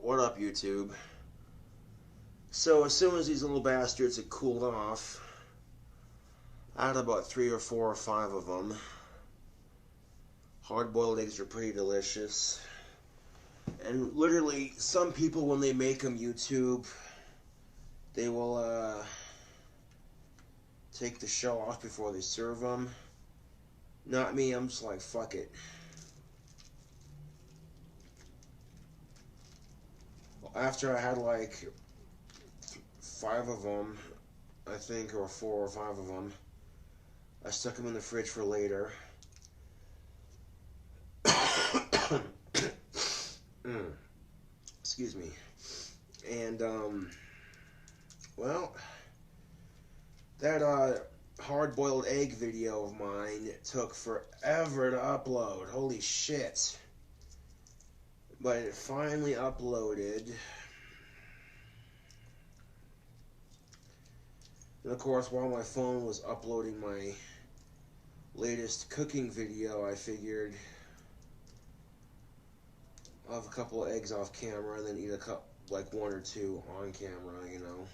What up, YouTube? So as soon as these little bastards had cooled off, I had about 3 or 4 or 5 of them. Hard-boiled eggs are pretty delicious. And literally, some people, when they make them, YouTube, they will take the shell off before they serve them. Not me, I'm just like, fuck it. After I had like 5 of them, I think, or 4 or 5 of them, I stuck them in the fridge for later. Excuse me. And, well, that hard-boiled egg video of mine took forever to upload. Holy shit. But it finally uploaded. And of course, while my phone was uploading my latest cooking video, I figured I'll have a couple of eggs off camera and then eat a cup, like 1 or 2 on camera, you know.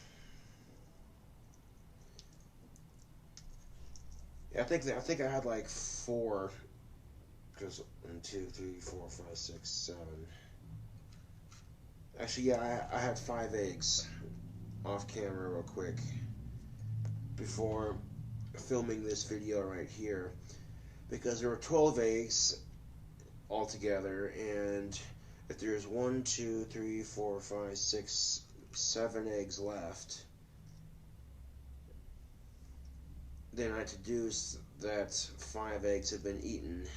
Yeah, I think I had like 4. Because 1, 2, 3, 4, 5, 6, 7. Actually, yeah, I had 5 eggs off camera real quick before filming this video right here, because there were 12 eggs altogether, and if there's 1, 2, 3, 4, 5, 6, 7 eggs left, then I deduce that 5 eggs have been eaten.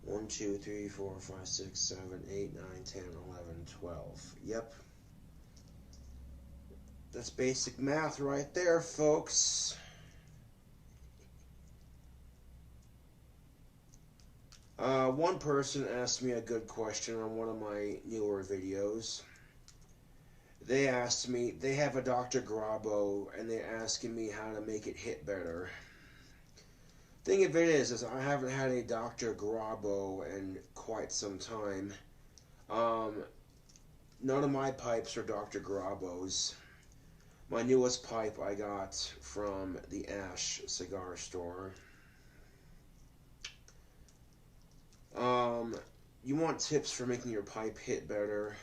1, 2, 3, 4, 5, 6, 7, 8, 9, 10, 11, 12. Yep. That's basic math right there, folks. One person asked me a good question on one of my newer videos. They asked me, they have a Dr. Grabo, and they're asking me how to make it hit better. Thing of it is I haven't had a Dr. Grabo in quite some time. None of my pipes are Dr. Grabos. My newest pipe I got from the Ash cigar store. You want tips for making your pipe hit better?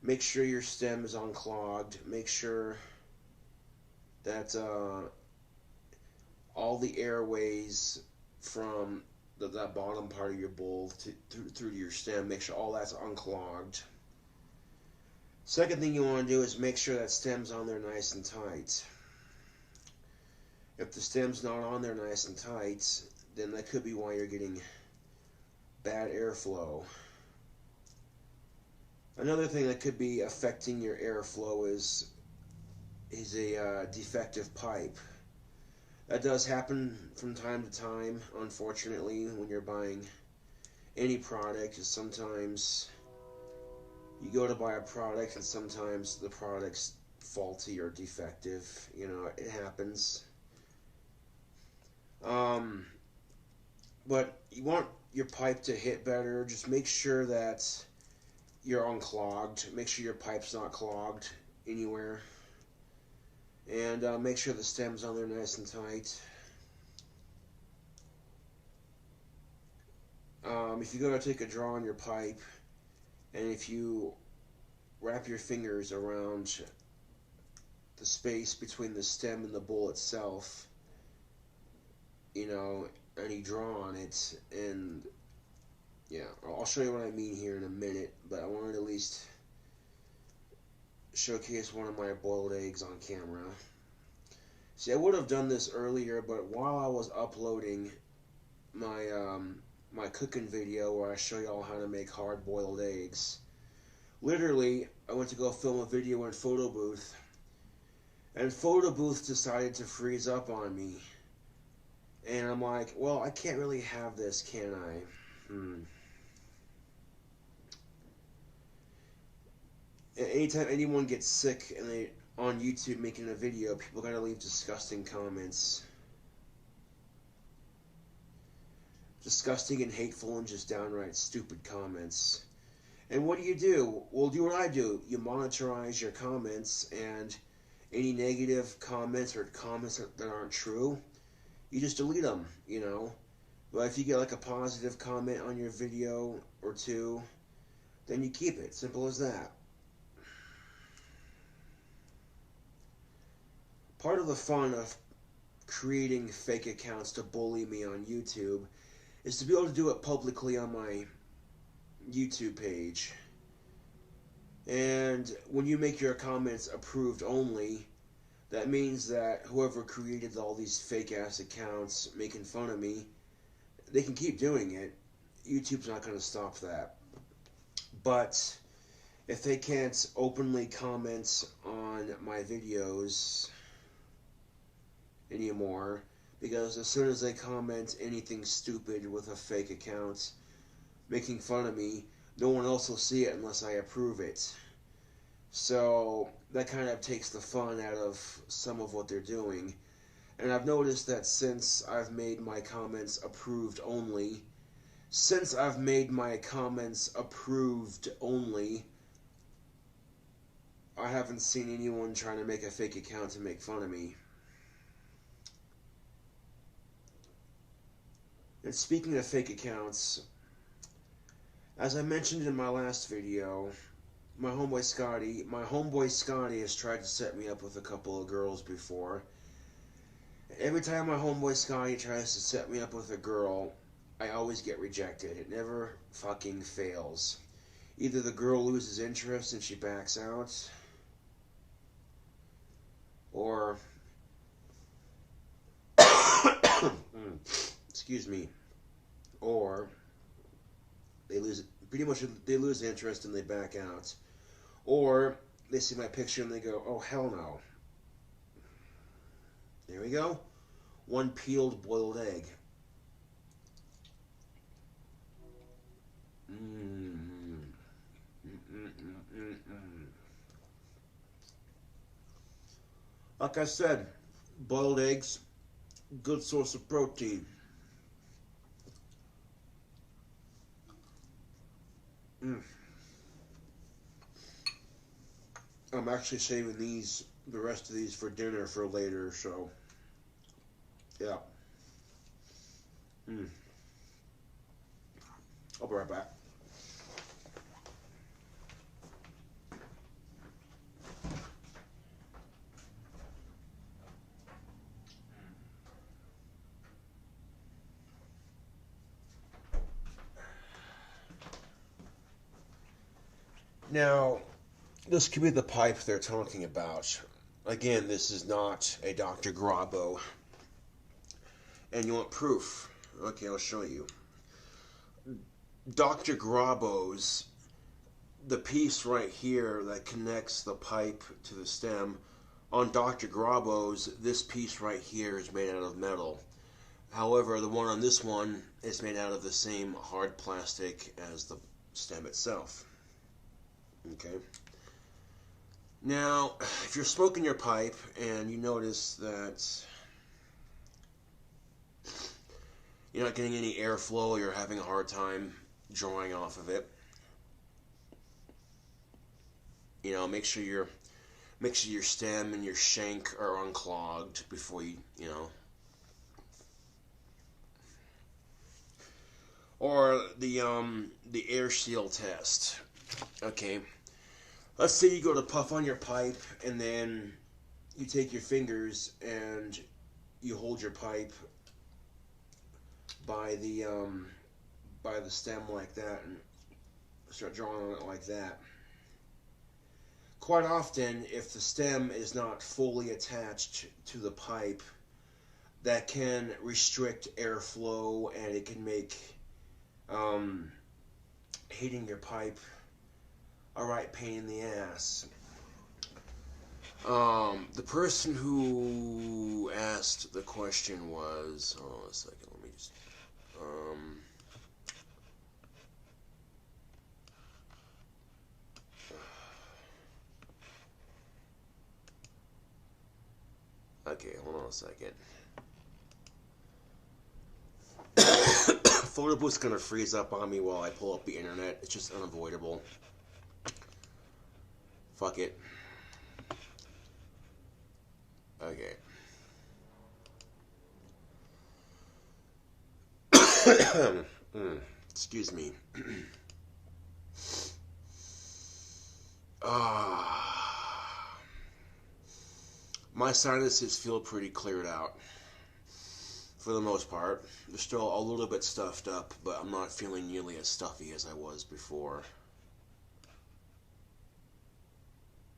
Make sure your stem is unclogged. Make sure that all the airways from that bottom part of your bowl through to your stem, make sure all that's unclogged. Second thing you want to do is make sure that stem's on there nice and tight. If the stem's not on there nice and tight, then that could be why you're getting bad airflow. Another thing that could be affecting your airflow is a defective pipe. That does happen from time to time, unfortunately, when you're buying any product. Sometimes you go to buy a product and sometimes the product's faulty or defective. You know, it happens. But you want your pipe to hit better. Just make sure that you're unclogged. Make sure your pipe's not clogged anywhere. And make sure the stem's on there nice and tight. If you go to take a draw on your pipe, and if you wrap your fingers around the space between the stem and the bowl itself, you know, and you draw on it, and yeah, I'll show you what I mean here in a minute, but I wanted to at least showcase one of my boiled eggs on camera. See, I would have done this earlier, but while I was uploading my my cooking video where I show y'all how to make hard-boiled eggs, literally, I went to go film a video in Photo Booth, and Photo Booth decided to freeze up on me. And I'm like, well, I can't really have this, can I? Anytime anyone gets sick and they on YouTube making a video, people gotta leave disgusting comments. Disgusting and hateful and just downright stupid comments. And what do? Well, do what I do. You monitorize your comments, and any negative comments or comments that aren't true, you just delete them, you know. But if you get like a positive comment on your video or two, then you keep it. Simple as that. Part of the fun of creating fake accounts to bully me on YouTube is to be able to do it publicly on my YouTube page. And when you make your comments approved only, that means that whoever created all these fake ass accounts making fun of me, they can keep doing it. YouTube's not going to stop that. But if they can't openly comment on my videos anymore, because as soon as they comment anything stupid with a fake account making fun of me, no one else will see it unless I approve it. So that kind of takes the fun out of some of what they're doing. And I've noticed that since I've made my comments approved only, I haven't seen anyone trying to make a fake account to make fun of me. And speaking of fake accounts, as I mentioned in my last video, my homeboy Scotty has tried to set me up with a couple of girls before. Every time my homeboy Scotty tries to set me up with a girl, I always get rejected. It never fucking fails. Either the girl loses interest and she backs out, or excuse me, or they lose interest and they back out, or they see my picture and they go, oh hell no. There we go. One peeled boiled egg. Like I said, boiled eggs, good source of protein. I'm actually saving the rest of these for dinner for later, so yeah. I'll be right back. Now, this could be the pipe they're talking about. Again, this is not a Dr. Grabo. And you want proof? Okay, I'll show you. Dr. Grabo's, the piece right here that connects the pipe to the stem, on Dr. Grabo's, this piece right here is made out of metal. However, the one on this one is made out of the same hard plastic as the stem itself. Okay. Now, if you're smoking your pipe and you notice that you're not getting any airflow, you're having a hard time drawing off of it, you know, make sure your stem and your shank are unclogged before you know. Or the air seal test. Okay. Let's say you go to puff on your pipe and then you take your fingers and you hold your pipe by the stem like that and start drawing on it like that. Quite often, if the stem is not fully attached to the pipe, that can restrict airflow and it can make heating your pipe a right pain in the ass. The person who asked the question was, hold on a second, let me just, okay, hold on a second. photo booth's gonna freeze up on me while I pull up the internet. It's just unavoidable. Fuck it. Okay. Excuse me. My sinuses feel pretty cleared out. For the most part. They're still a little bit stuffed up, but I'm not feeling nearly as stuffy as I was before.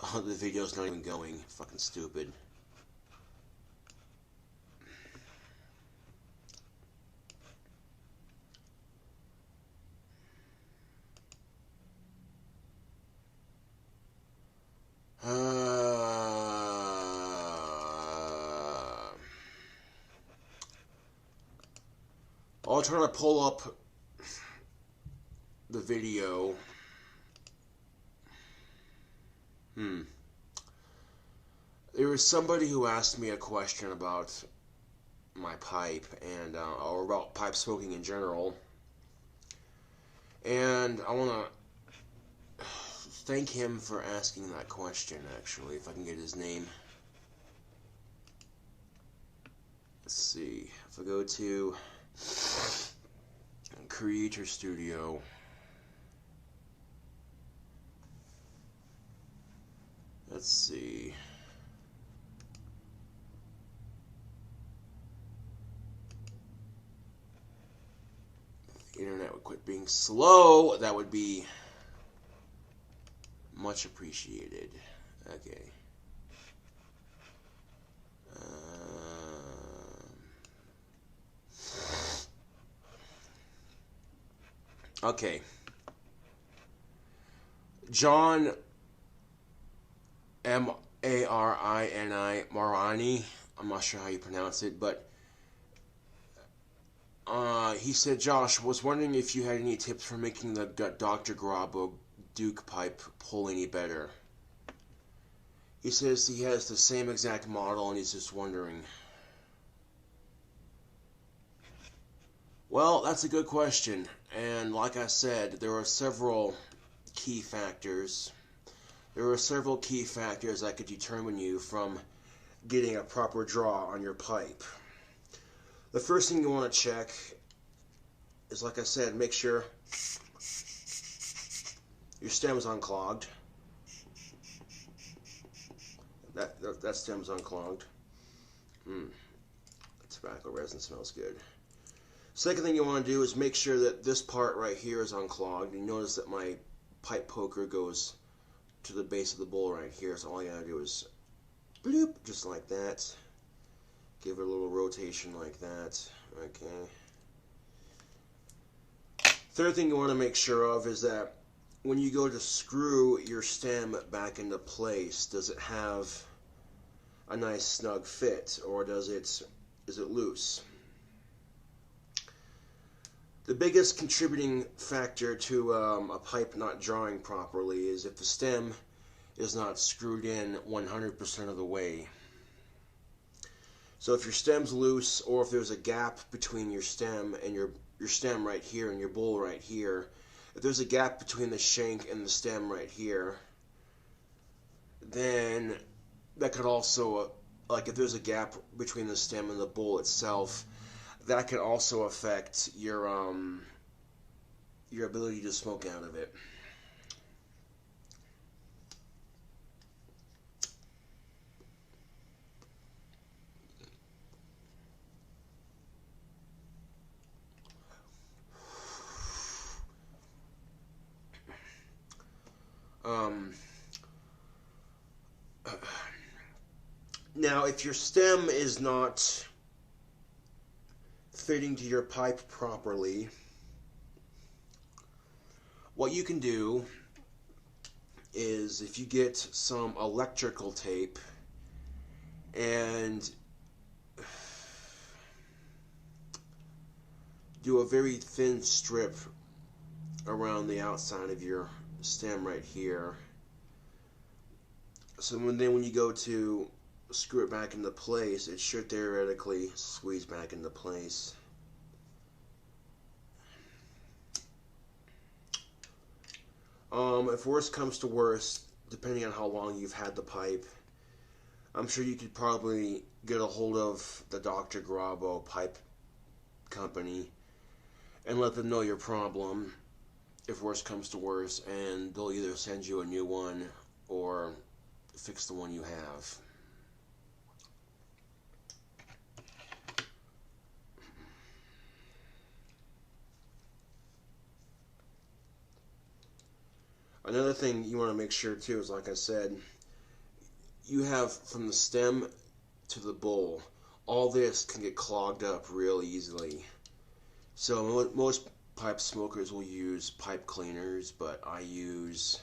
Oh, the video's not even going. Fucking stupid. I'll try to pull up the video. There was somebody who asked me a question about my pipe and or about pipe smoking in general, and I want to thank him for asking that question. Actually, if I can get his name. Let's see. If I go to Creator Studio, let's see. If the internet would quit being slow, that would be much appreciated. Okay. Okay. John Marini, I'm not sure how you pronounce it, but he said, Josh, was wondering if you had any tips for making the Dr. Grabo Duke pipe pull any better. He says he has the same exact model and he's just wondering. Well, that's a good question, and like I said, there are several key factors. There are several key factors that could determine you from getting a proper draw on your pipe. The first thing you want to check is, like I said, make sure your stem's unclogged. That stem's unclogged. Tobacco resin smells good. Second thing you want to do is make sure that this part right here is unclogged. You notice that my pipe poker goes to the base of the bowl right here, so all you gotta do is bloop, just like that. Give it a little rotation like that. Okay. Third thing you want to make sure of is that when you go to screw your stem back into place, does it have a nice snug fit, or is it loose? The biggest contributing factor to a pipe not drawing properly is if the stem is not screwed in 100% of the way. So if your stem's loose, or if there's a gap between your stem and your stem right here and your bowl right here, if there's a gap between the shank and the stem right here, then that could also, like if there's a gap between the stem and the bowl itself, that can also affect your ability to smoke out of it. Now, if your stem is not fitting to your pipe properly, what you can do is, if you get some electrical tape and do a very thin strip around the outside of your stem right here, so when you go to screw it back into place, it should theoretically squeeze back into place. If worse comes to worse, depending on how long you've had the pipe, I'm sure you could probably get a hold of the Dr. Grabo pipe company and let them know your problem if worse comes to worse, and they'll either send you a new one or fix the one you have. Another thing you want to make sure too is, like I said, you have from the stem to the bowl, all this can get clogged up real easily. So most pipe smokers will use pipe cleaners, but I use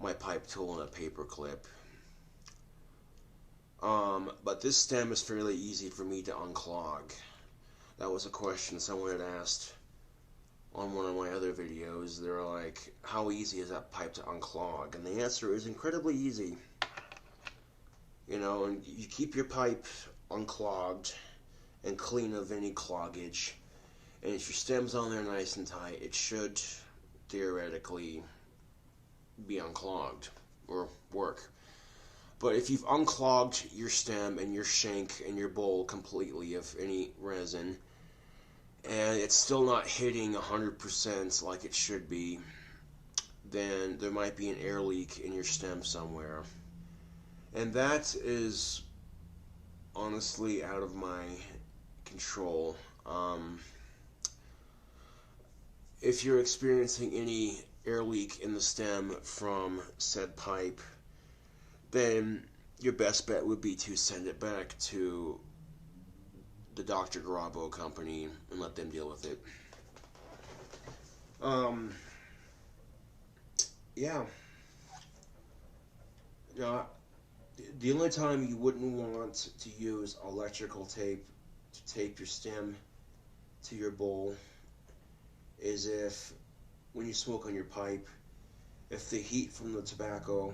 my pipe tool and a paper clip. But this stem is fairly easy for me to unclog. That was a question someone had asked on one of my other videos. They're like, how easy is that pipe to unclog? And the answer is incredibly easy. You know, and you keep your pipe unclogged and clean of any cloggage. And if your stem's on there nice and tight, it should theoretically be unclogged or work. But if you've unclogged your stem and your shank and your bowl completely of any resin, and it's still not hitting 100% like it should be, then there might be an air leak in your stem somewhere. And that is honestly out of my control. If you're experiencing any air leak in the stem from said pipe, then your best bet would be to send it back to the Dr. Grabo company and let them deal with it. Yeah. Now, the only time you wouldn't want to use electrical tape to tape your stem to your bowl is if, when you smoke on your pipe, if the heat from the tobacco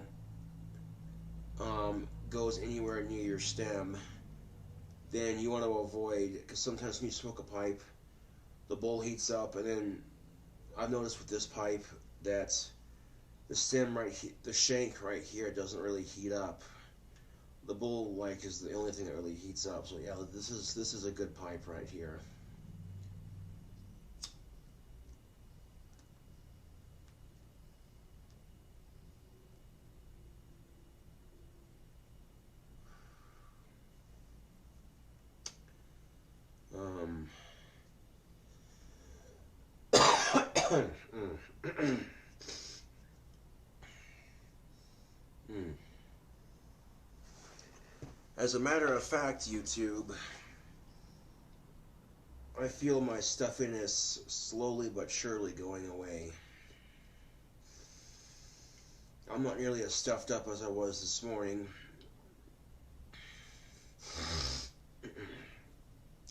goes anywhere near your stem, then you want to avoid, because sometimes when you smoke a pipe, the bowl heats up, and then I've noticed with this pipe that the stem right here, the shank right here doesn't really heat up. The bowl is the only thing that really heats up. So yeah, this is a good pipe right here. As a matter of fact, YouTube, I feel my stuffiness slowly but surely going away. I'm not nearly as stuffed up as I was this morning.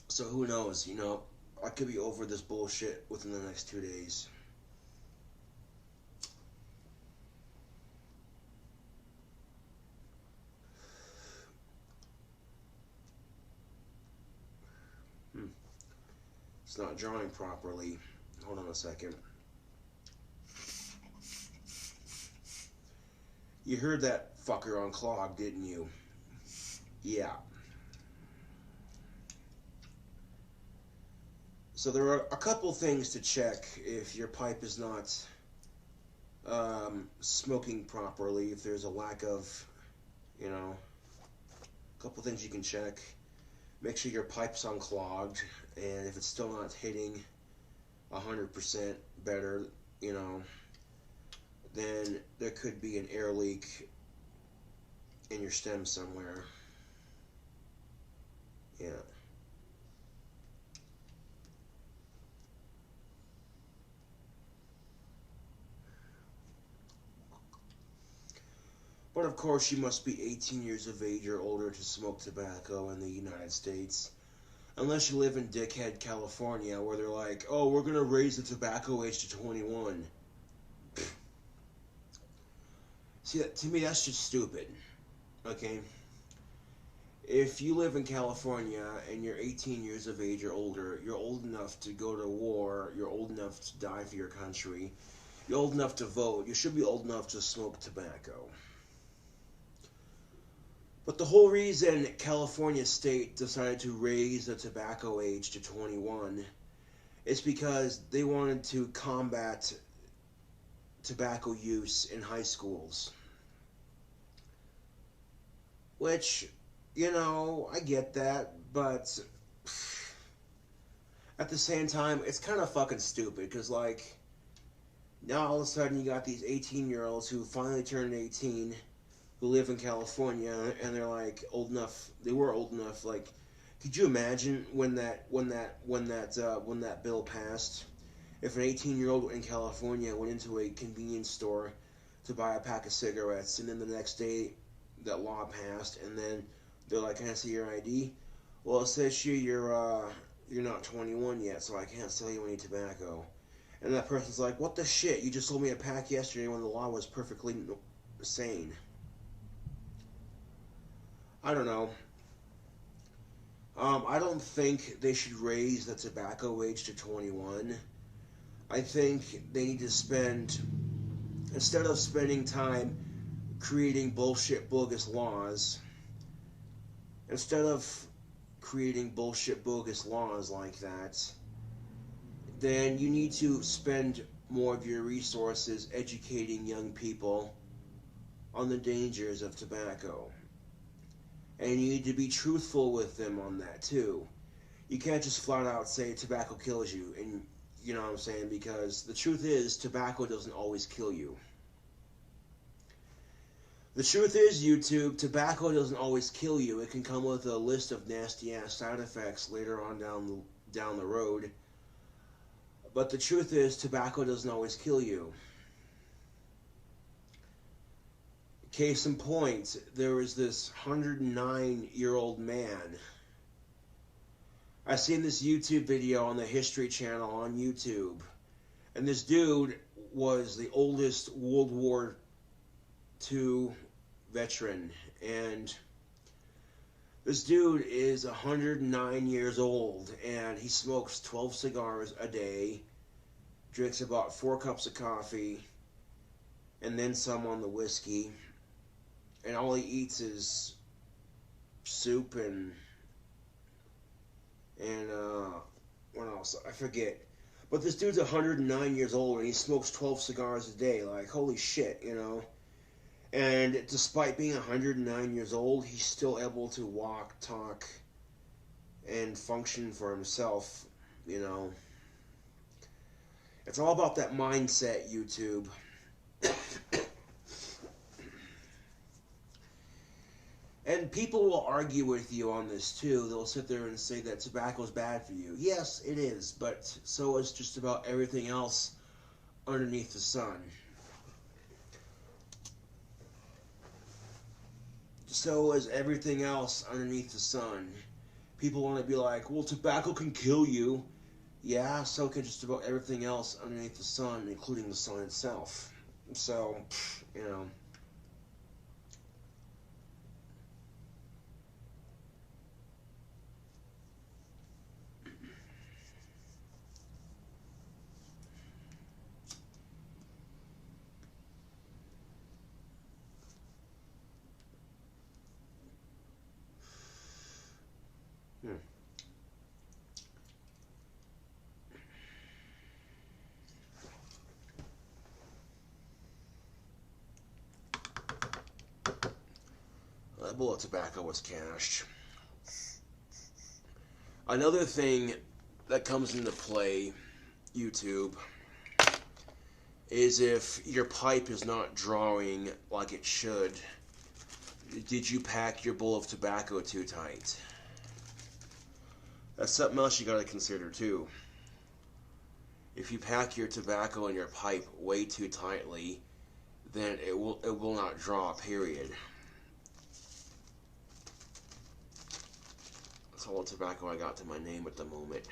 So who knows, you know, I could be over this bullshit within the next 2 days. It's not drawing properly. Hold on a second. You heard that fucker unclog, didn't you? Yeah. So there are a couple things to check if your pipe is not smoking properly, if there's a lack of, you know, a couple things you can check. Make sure your pipe's unclogged, and if it's still not hitting 100% better, you know, then there could be an air leak in your stem somewhere. Yeah. But of course, you must be 18 years of age or older to smoke tobacco in the United States. Unless you live in Dickhead, California, where they're like, oh, we're going to raise the tobacco age to 21. See, to me, that's just stupid. Okay? If you live in California and you're 18 years of age or older, you're old enough to go to war, you're old enough to die for your country, You're old enough to vote. You should be old enough to smoke tobacco. But the whole reason California State decided to raise the tobacco age to 21 is because they wanted to combat tobacco use in high schools. Which, you know, I get that, but at the same time, it's kind of fucking stupid, because, like, now all of a sudden you got these 18-year-olds who finally turned 18, who live in California, and they're, like, old enough, they were old enough, like, could you imagine when that bill passed? If an 18-year-old in California went into a convenience store to buy a pack of cigarettes, and then the next day that law passed, and then they're like, "Can I see your ID?" Well, it says here you're not 21 yet, so I can't sell you any tobacco. And that person's like, "What the shit? You just sold me a pack yesterday when the law was perfectly sane." I don't know. I don't think they should raise the tobacco age to 21. I think they need to spend, instead of spending time creating bullshit bogus laws, instead of creating bullshit bogus laws like that, then you need to spend more of your resources educating young people on the dangers of tobacco. And you need to be truthful with them on that too. You can't just flat out say tobacco kills you, and you know what I'm saying, because the truth is tobacco doesn't always kill you. The truth is, YouTube, tobacco doesn't always kill you. It can come with a list of nasty ass side effects later on down the road. But the truth is, tobacco doesn't always kill you. Case in point, there was this 109-year-old man. I seen this YouTube video on the History Channel on YouTube. And this dude was the oldest World War II veteran. And this dude is 109 years old. And he smokes 12 cigars a day. Drinks about 4 cups of coffee. And then some on the whiskey. And all he eats is soup and what else? I forget. But this dude's 109 years old and he smokes 12 cigars a day. Like, holy shit, you know. And despite being 109 years old, he's still able to walk, talk, and function for himself, you know. It's all about that mindset, YouTube. And people will argue with you on this too. They'll sit there and say that tobacco is bad for you. Yes, it is, but so is just about everything else underneath the sun. So is everything else underneath the sun. People want to be like, well, tobacco can kill you. Yeah, so can just about everything else underneath the sun, including the sun itself. So, you know. That bowl of tobacco was cashed. Another thing that comes into play, YouTube, is if your pipe is not drawing like it should. Did you pack your bowl of tobacco too tight? That's something else you gotta consider too. If you pack your tobacco in your pipe way too tightly, then it will not draw, period. That's all the tobacco I got to my name at the moment.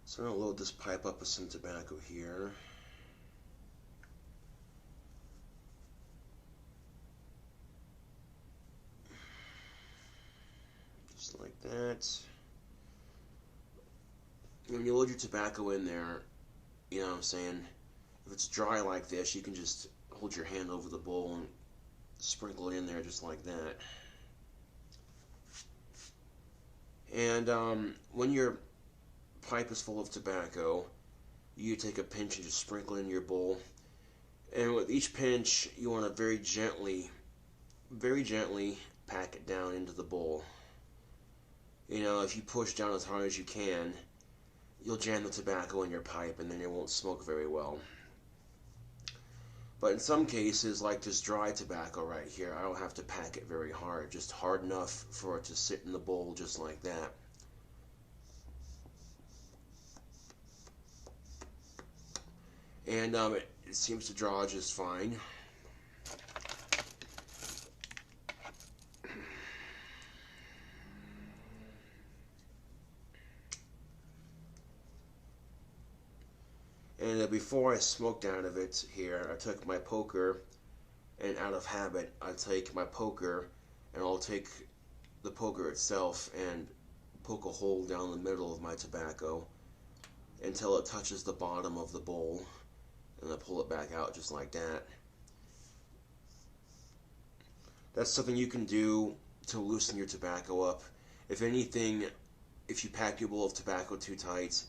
So I'm going to load this pipe up with some tobacco here. that. When you load your tobacco in there, you know what I'm saying, if it's dry like this, you can just hold your hand over the bowl and sprinkle it in there just like that. And when your pipe is full of tobacco, you take a pinch and just sprinkle it in your bowl. And with each pinch, you want to very gently pack it down into the bowl. You know, if you push down as hard as you can, you'll jam the tobacco in your pipe and then it won't smoke very well. But in some cases, like this dry tobacco right here, I don't have to pack it very hard, just hard enough for it to sit in the bowl just like that. And it seems to draw just fine. And before I smoked out of it here, I took my poker, and out of habit, I take my poker, and I'll take the poker itself and poke a hole down the middle of my tobacco until it touches the bottom of the bowl, and I pull it back out just like that. That's something you can do to loosen your tobacco up. If anything, if you pack your bowl of tobacco too tight,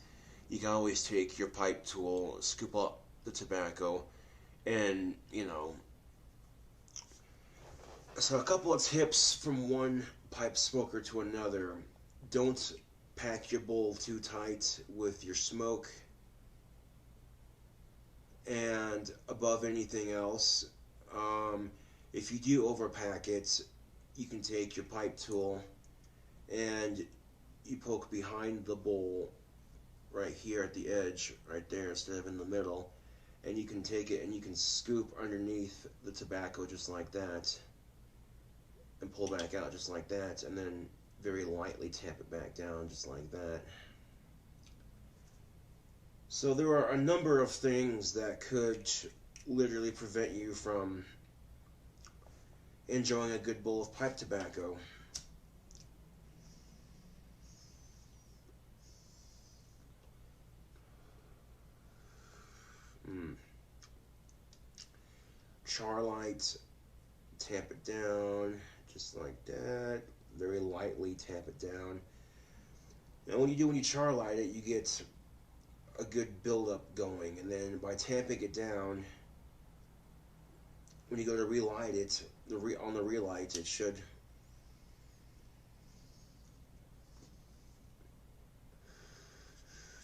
you can always take your pipe tool, scoop up the tobacco, and, you know. So a couple of tips from one pipe smoker to another. Don't pack your bowl too tight with your smoke. And above anything else, if you do overpack it, you can take your pipe tool and you poke behind the bowl right here at the edge, right there, instead of in the middle, and you can take it and you can scoop underneath the tobacco just like that and pull back out just like that, and then very lightly tap it back down just like that. So there are a number of things that could literally prevent you from enjoying a good bowl of pipe tobacco. Char light, tap it down just like that, very lightly tap it down. And when you char light it, you get a good buildup going, and then by tamping it down, when you go to relight it, on the relight, it should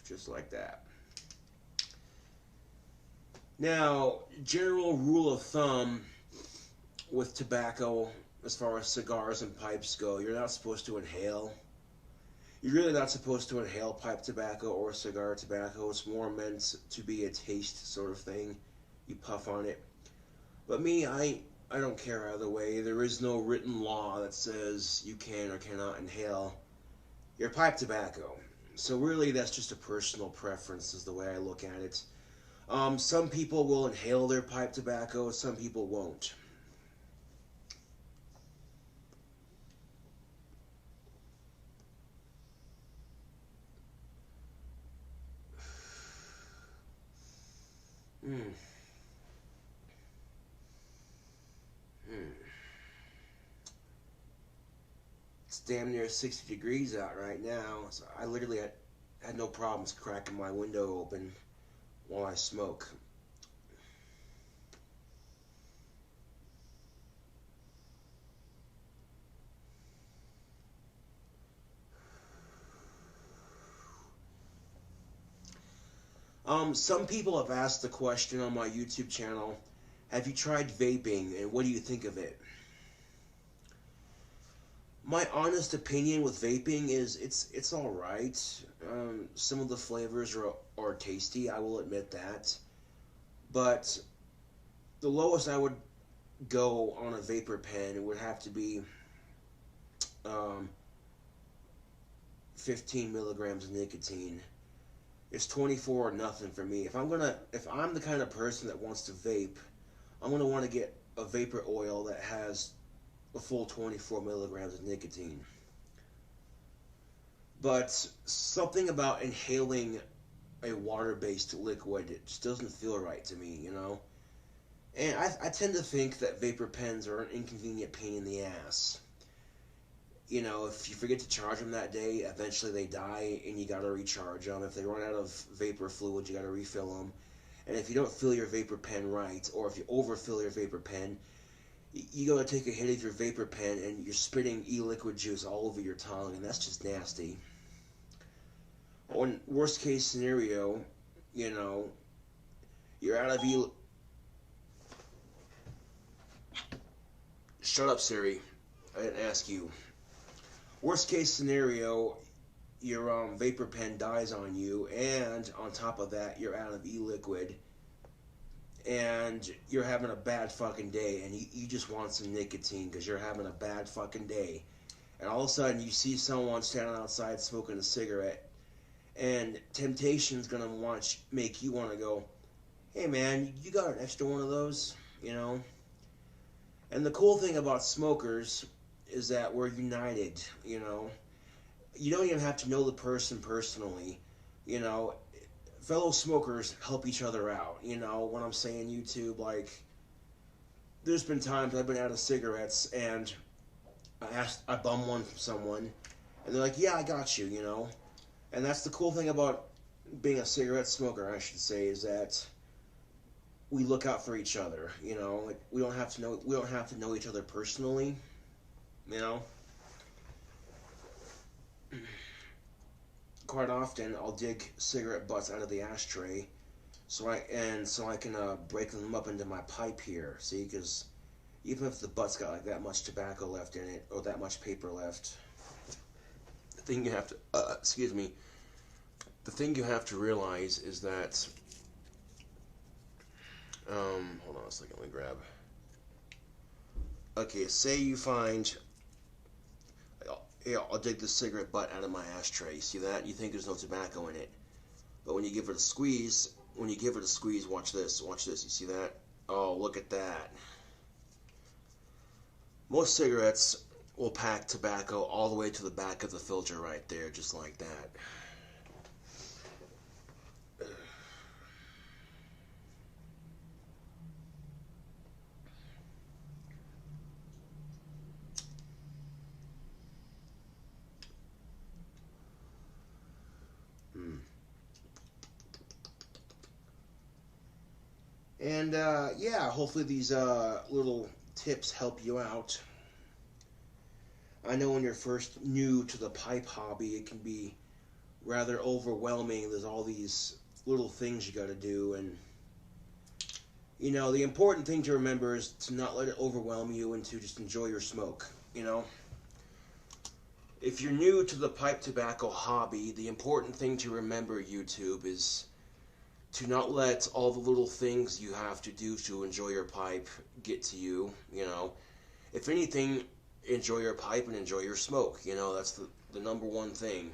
just like that. Now, general rule of thumb with tobacco, as far as cigars and pipes go, you're not supposed to inhale. You're really not supposed to inhale pipe tobacco or cigar tobacco. It's more meant to be a taste sort of thing. You puff on it. But me, I don't care either way. There is no written law that says you can or cannot inhale your pipe tobacco. So really, that's just a personal preference is the way I look at it. Some people will inhale their pipe tobacco, some people won't. It's damn near 60 degrees out right now, so I literally had no problems cracking my window open while I smoke. Some people have asked the question on my YouTube channel, have you tried vaping and what do you think of it? My honest opinion with vaping is it's alright. Some of the flavors are tasty, I will admit that. But the lowest I would go on a vapor pen would have to be 15 milligrams of nicotine. It's 24 or nothing for me. If I'm the kind of person that wants to vape, I'm gonna want to get a vapor oil that has a full 24 milligrams of nicotine. But something about inhaling a water-based liquid, it just doesn't feel right to me, you know? And I tend to think that vapor pens are an inconvenient pain in the ass. You know, if you forget to charge them that day, eventually they die and you gotta recharge them. If they run out of vapor fluid, you gotta refill them. And if you don't fill your vapor pen right, or if you overfill your vapor pen, you gotta take a hit of your vapor pen and you're spitting e-liquid juice all over your tongue, and that's just nasty. Or in worst case scenario, you know, you're out of Shut up, Siri. I didn't ask you. Worst case scenario, your vapor pen dies on you, and on top of that, you're out of e-liquid, and you're having a bad fucking day, and you just want some nicotine because you're having a bad fucking day. And all of a sudden, you see someone standing outside smoking a cigarette, and temptation's gonna make you want to go, hey man, you got an extra one of those, you know? And the cool thing about smokers is that we're united, you know? You don't even have to know the person personally, you know? Fellow smokers help each other out, you know? When I'm saying YouTube, like, there's been times I've been out of cigarettes and I bum one from someone, and they're like, yeah, I got you, you know? And that's the cool thing about being a cigarette smoker, I should say, is that we look out for each other, you know? Like, we don't have to know each other personally, you know? Quite often, I'll dig cigarette butts out of the ashtray, so I can break them up into my pipe here. See, because even if the butt's got like that much tobacco left in it or that much paper left, the thing you have to the thing you have to realize is that hold on a second, let me grab. Okay, say you find. Yeah, I'll dig the cigarette butt out of my ashtray. See that? You think there's no tobacco in it. But when you give it a squeeze, watch this. Watch this. You see that? Oh, look at that. Most cigarettes will pack tobacco all the way to the back of the filter right there, just like that. And yeah, hopefully these little tips help you out. I know when you're first new to the pipe hobby, it can be rather overwhelming. There's all these little things you got to do, and you know, the important thing to remember is to not let it overwhelm you and to just enjoy your smoke, you know? If you're new to the pipe tobacco hobby, the important thing to remember, YouTube, is to not let all the little things you have to do to enjoy your pipe get to you, you know. If anything, enjoy your pipe and enjoy your smoke, you know, that's the number one thing.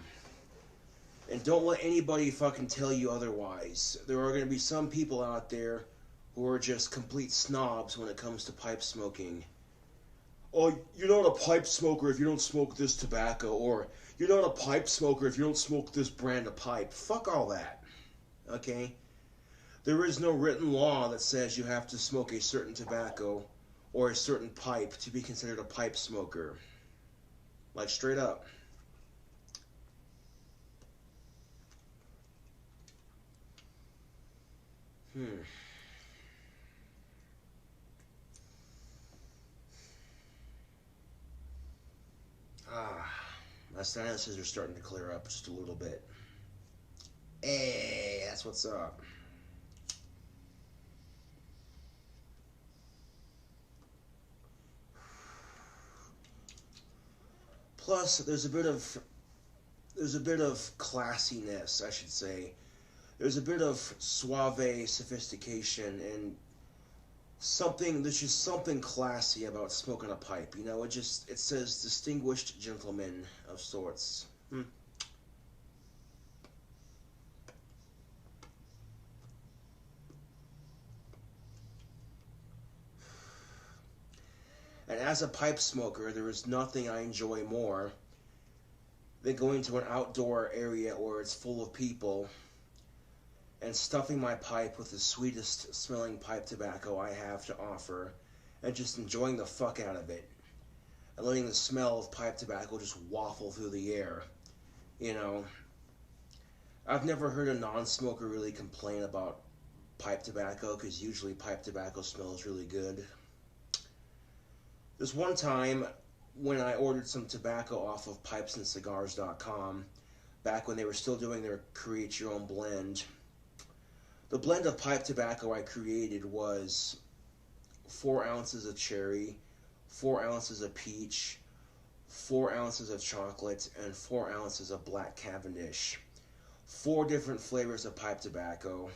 And don't let anybody fucking tell you otherwise. There are going to be some people out there who are just complete snobs when it comes to pipe smoking. Oh, you're not a pipe smoker if you don't smoke this tobacco, or you're not a pipe smoker if you don't smoke this brand of pipe. Fuck all that, okay? There is no written law that says you have to smoke a certain tobacco or a certain pipe to be considered a pipe smoker. Like, straight up. My sinuses are starting to clear up just a little bit. Hey, that's what's up. Plus, there's a bit of classiness, I should say. There's a bit of suave sophistication and there's just something classy about smoking a pipe. You know, it says distinguished gentleman of sorts. And as a pipe smoker, there is nothing I enjoy more then going to an outdoor area where it's full of people and stuffing my pipe with the sweetest smelling pipe tobacco I have to offer and just enjoying the fuck out of it and letting the smell of pipe tobacco just waffle through the air. You know, I've never heard a non-smoker really complain about pipe tobacco, because usually pipe tobacco smells really good. There's one time when I ordered some tobacco off of pipesandcigars.com, back when they were still doing their create your own blend. The blend of pipe tobacco I created was 4 ounces of cherry, 4 ounces of peach, 4 ounces of chocolate, and 4 ounces of black Cavendish. 4 different flavors of pipe tobacco.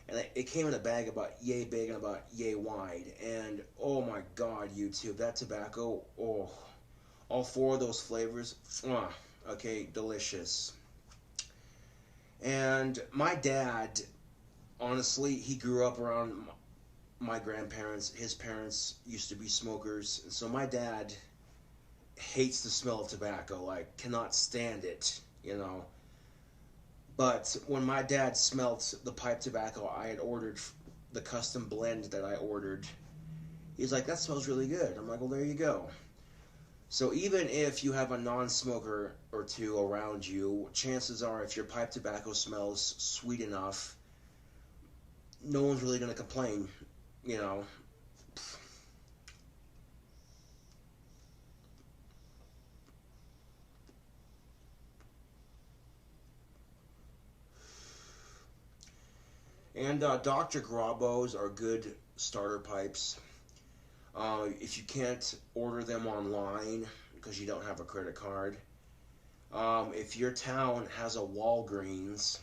And it came in a bag about yay big and about yay wide. And oh my god, YouTube, that tobacco, oh, all 4 of those flavors, okay, delicious. And my dad, honestly, he grew up around my grandparents. His parents used to be smokers. And so my dad hates the smell of tobacco, like, cannot stand it, you know. But when my dad smelt the pipe tobacco I had ordered, the custom blend that I ordered, he's like, that smells really good. I'm like, well, there you go. So even if you have a non-smoker or two around you, chances are if your pipe tobacco smells sweet enough, no one's really going to complain, you know. And Dr. Grabos are good starter pipes. If you can't order them online because you don't have a credit card, if your town has a Walgreens,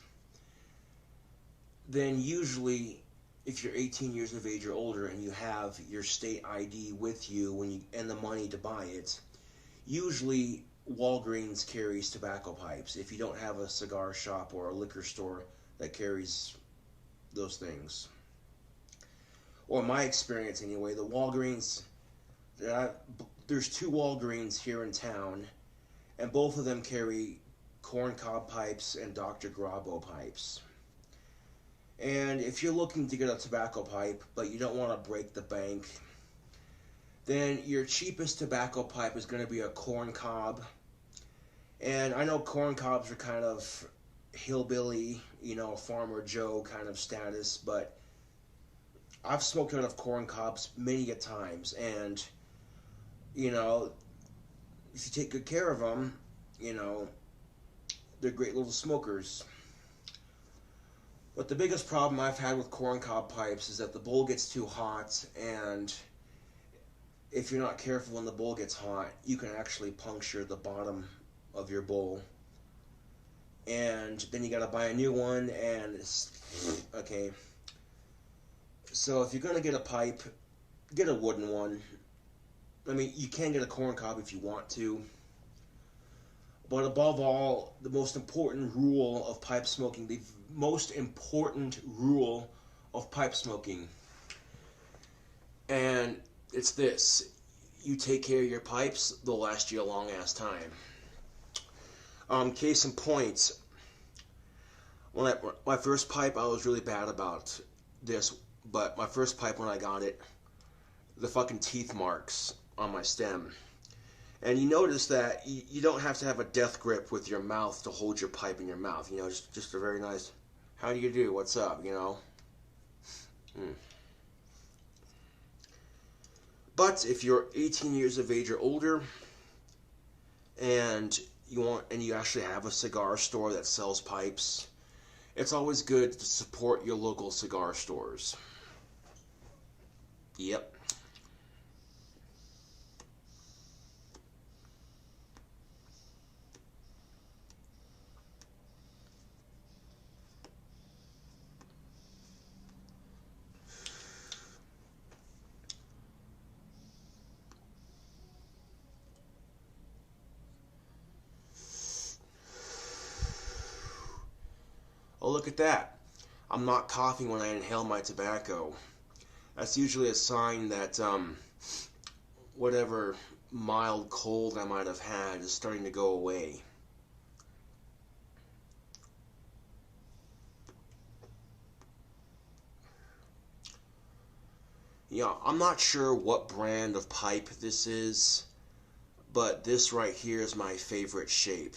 then usually if you're 18 years of age or older and you have your state ID with you and the money to buy it, usually Walgreens carries tobacco pipes if you don't have a cigar shop or a liquor store that carries those things. Or in my experience anyway, the Walgreens, there's 2 Walgreens here in town, and both of them carry corncob pipes and Dr. Grabo pipes. And if you're looking to get a tobacco pipe, but you don't want to break the bank, then your cheapest tobacco pipe is going to be a corncob. And I know corncobs are kind of hillbilly, you know, Farmer Joe kind of status, but I've smoked out of corncobs many a times, and, you know, if you take good care of them, you know, they're great little smokers. But the biggest problem I've had with corncob pipes is that the bowl gets too hot, and if you're not careful when the bowl gets hot, you can actually puncture the bottom of your bowl. And then you gotta buy a new one, and it's, okay. So if you're gonna get a pipe, get a wooden one. I mean, you can get a corncob if you want to. But above all, the most important rule of pipe smoking, the most important rule of pipe smoking, and it's this: you take care of your pipes, they'll last you a long ass time. Case in point, when my first pipe, I was really bad about this, but my first pipe, when I got it, the fucking teeth marks on my stem. And you notice that you don't have to have a death grip with your mouth to hold your pipe in your mouth, you know, just a very nice, how do you do, what's up, you know. But if you're 18 years of age or older, and you actually have a cigar store that sells pipes, it's always good to support your local cigar stores. Yep. Oh, look at that. I'm not coughing when I inhale my tobacco. That's usually a sign that whatever mild cold I might have had is starting to go away. Yeah, I'm not sure what brand of pipe this is, but this right here is my favorite shape.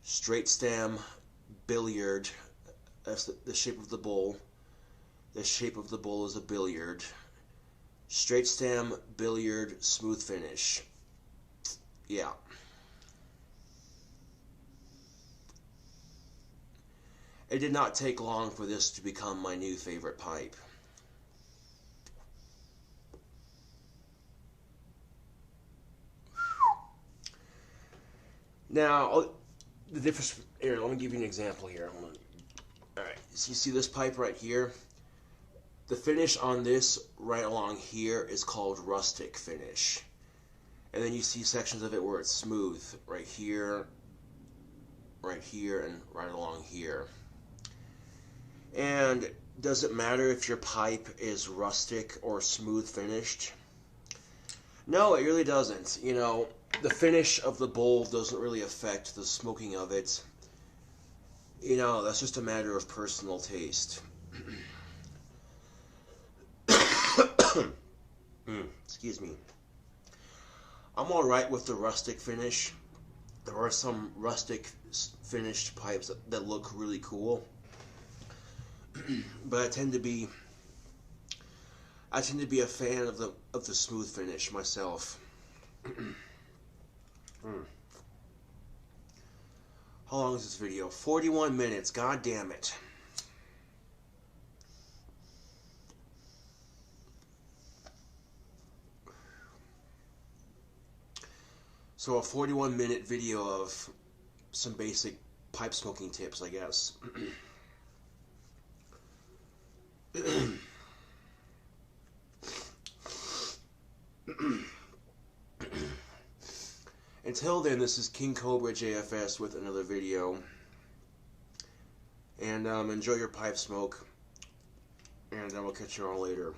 Straight stem, billiard, that's the shape of the bowl. The shape of the bowl is a billiard. Straight stem, billiard, smooth finish. Yeah. It did not take long for this to become my new favorite pipe. Now, the difference here, let me give you an example here. Alright, so you see this pipe right here? The finish on this right along here is called rustic finish. And then you see sections of it where it's smooth, right here, and right along here. And does it matter if your pipe is rustic or smooth finished? No, it really doesn't. You know, the finish of the bowl doesn't really affect the smoking of it. You know, that's just a matter of personal taste. Excuse me. I'm alright with the rustic finish. There are some rustic finished pipes that look really cool. But I tend to be a fan of the smooth finish myself. How long is this video? 41 minutes. God damn it. So a 41-minute video of some basic pipe smoking tips, I guess. Until then, this is King Cobra JFS with another video. And enjoy your pipe smoke. And I will catch you all later.